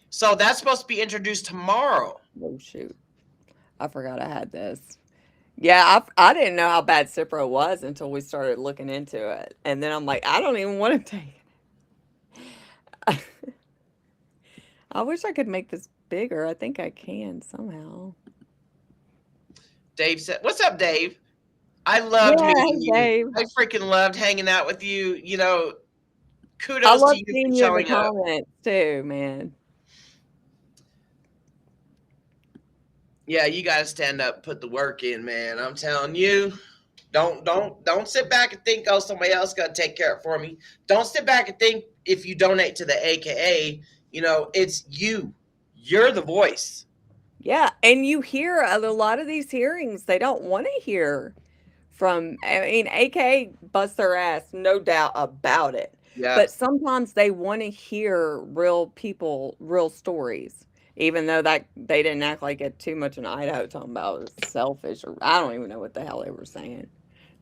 Speaker 17: So that's supposed to be introduced tomorrow.
Speaker 16: Oh, shoot. I forgot I had this. Yeah, I didn't know how bad Cipro was until we started looking into it. And then I'm like, I don't even want to take it. I wish I could make this bigger. I think I can somehow.
Speaker 17: Dave said, what's up, Dave? I loved meeting you.
Speaker 16: Dave.
Speaker 17: I freaking loved hanging out with you. Kudos
Speaker 16: I love
Speaker 17: to you
Speaker 16: seeing
Speaker 17: for
Speaker 16: you in the
Speaker 17: showing up.
Speaker 16: comments too, man.
Speaker 17: Yeah, you got to stand up, put the work in, man. I'm telling you. Don't sit back and think, oh, somebody else got to take care of it for me. Don't sit back and think if you donate to the AKA, it's you. You're the voice.
Speaker 16: Yeah, and you hear a lot of these hearings, they don't want to hear from, AKA busts their ass, no doubt about it.
Speaker 17: Yeah.
Speaker 16: But sometimes they want to hear real people, real stories, even though that they didn't act like it too much in Idaho, talking about it was selfish, or I don't even know what the hell they were saying.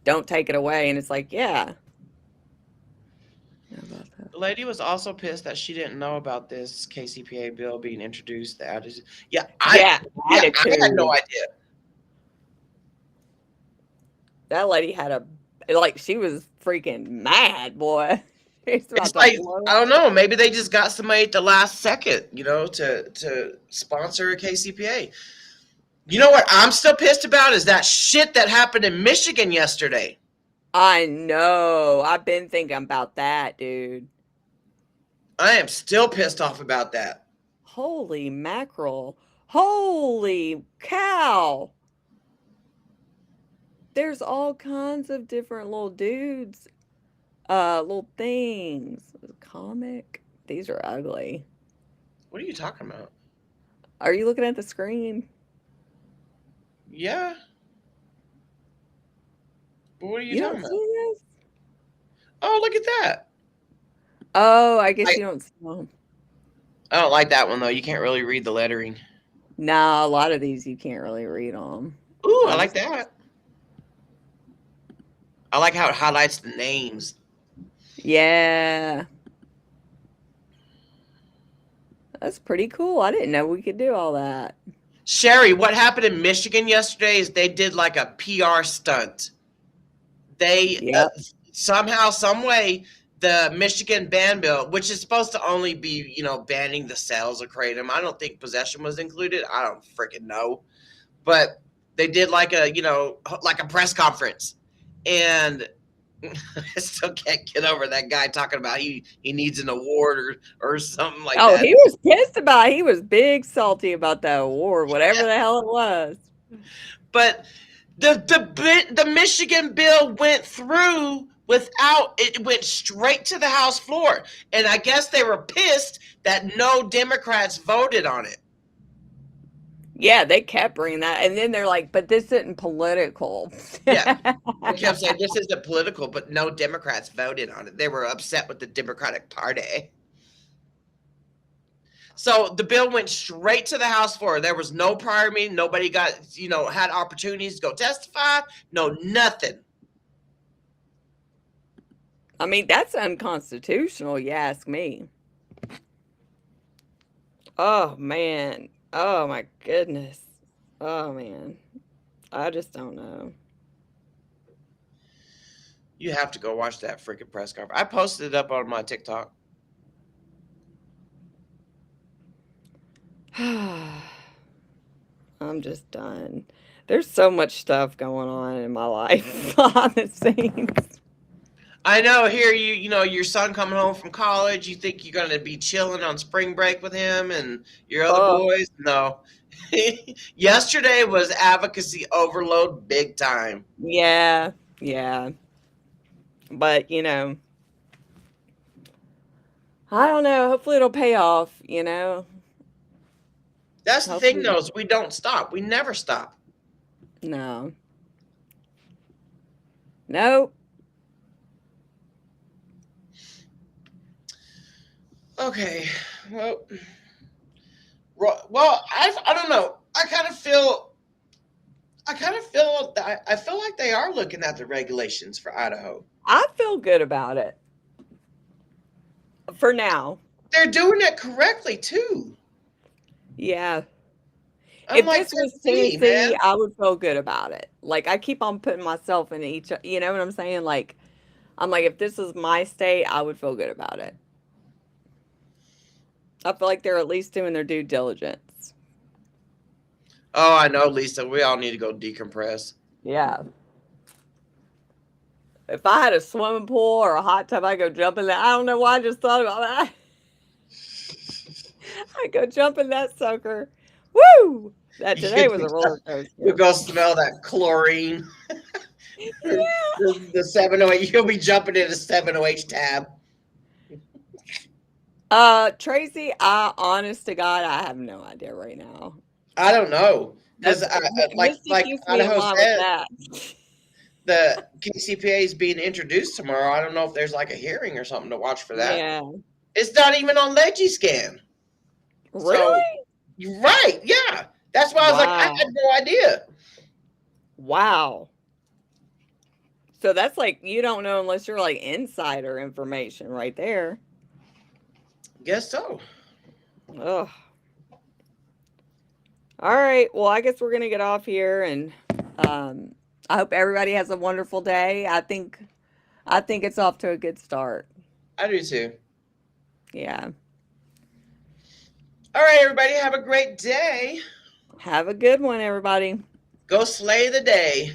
Speaker 16: Don't take it away. And it's like, yeah.
Speaker 17: The lady was also pissed that she didn't know about this KCPA bill being introduced. I had no idea.
Speaker 16: That lady had she was freaking mad, boy.
Speaker 17: It's like, I don't know, maybe they just got somebody at the last second, to sponsor a KCPA. You know what I'm still pissed about is that shit that happened in Michigan yesterday.
Speaker 16: I know. I've been thinking about that, dude.
Speaker 17: I am still pissed off about that.
Speaker 16: Holy mackerel. Holy cow. There's all kinds of different little dudes, little things. Comic. These are ugly.
Speaker 17: What are you talking about?
Speaker 16: Are you looking at the screen?
Speaker 17: Yeah. But what are you talking about?
Speaker 16: This?
Speaker 17: Oh, look at that.
Speaker 16: Oh, I guess you don't see them.
Speaker 17: I don't like that one, though. You can't really read the lettering.
Speaker 16: No, a lot of these you can't really read them.
Speaker 17: Ooh, I like that. I like how it highlights the names.
Speaker 16: Yeah. That's pretty cool. I didn't know we could do all that.
Speaker 17: Sherry, what happened in Michigan yesterday is they did like a PR stunt. They somehow, some way, the Michigan ban bill, which is supposed to only be, banning the sales of Kratom. I don't think possession was included. I don't freaking know. But they did like a press conference. And I still can't get over that guy talking about he needs an award or something like that.
Speaker 16: Oh, he was pissed about it. He was big salty about that award, whatever the hell it was.
Speaker 17: But the Michigan bill went through without it went straight to the House floor. And I guess they were pissed that no Democrats voted on it.
Speaker 16: Yeah, they kept bringing that, and then they're like, "But this isn't political."
Speaker 17: Yeah, they kept saying this isn't political, but no Democrats voted on it. They were upset with the Democratic Party. So the bill went straight to the House floor. There was no prior meeting. Nobody got, had opportunities to go testify. No, nothing.
Speaker 16: I mean, that's unconstitutional, you ask me. Oh, man. Oh, my goodness. Oh, man. I just don't know.
Speaker 17: You have to go watch that freaking press conference. I posted it up on my TikTok.
Speaker 16: I'm just done. There's so much stuff going on in my life behind the scenes.
Speaker 17: I know. Here, your son coming home from college. You think you're going to be chilling on spring break with him and your other boys? No. Yesterday was advocacy overload big time.
Speaker 16: Yeah. But, I don't know. Hopefully it'll pay off,
Speaker 17: That's the thing, though, is we don't stop. We never stop.
Speaker 16: No. Nope.
Speaker 17: Okay. Well, I don't know. I feel like they are looking at the regulations for Idaho.
Speaker 16: I feel good about it. For now.
Speaker 17: They're doing it correctly, too.
Speaker 16: Yeah.
Speaker 17: I'm
Speaker 16: If
Speaker 17: like,
Speaker 16: this was
Speaker 17: that's me,
Speaker 16: Tennessee,
Speaker 17: man.
Speaker 16: I would feel good about it. Like, I keep on putting myself in each, you know what I'm saying? Like, I'm like, if this is my state, I would feel good about it. I feel like they're at least doing their due diligence.
Speaker 17: Oh, I know, Lisa. We all need to go decompress.
Speaker 16: Yeah. If I had a swimming pool or a hot tub, I'd go jump in that. I don't know why I just thought about that. I'd go jump in that sucker. Woo! That today was a roller coaster.
Speaker 17: You'll go smell that chlorine.
Speaker 16: Yeah.
Speaker 17: The 708. You'll be jumping in a 708 tab.
Speaker 16: Tracy, honest to God, I have no idea right now.
Speaker 17: I don't know. Because like Idaho said, the KCPA is being introduced tomorrow. I don't know if there's like a hearing or something to watch for that.
Speaker 16: Yeah.
Speaker 17: It's not even on Legiscan.
Speaker 16: Really?
Speaker 17: So, right. Yeah. That's why I was like, I had no idea.
Speaker 16: Wow. So that's like, you don't know unless you're like insider information right there.
Speaker 17: Guess so.
Speaker 16: Ugh. All right. Well, I guess we're going to get off here, and I hope everybody has a wonderful day. I think it's off to a good start.
Speaker 17: I do too.
Speaker 16: Yeah.
Speaker 17: All right, everybody. Have a great day.
Speaker 16: Have a good one, everybody.
Speaker 17: Go slay the day.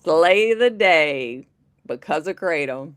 Speaker 16: Slay the day because of Kratom.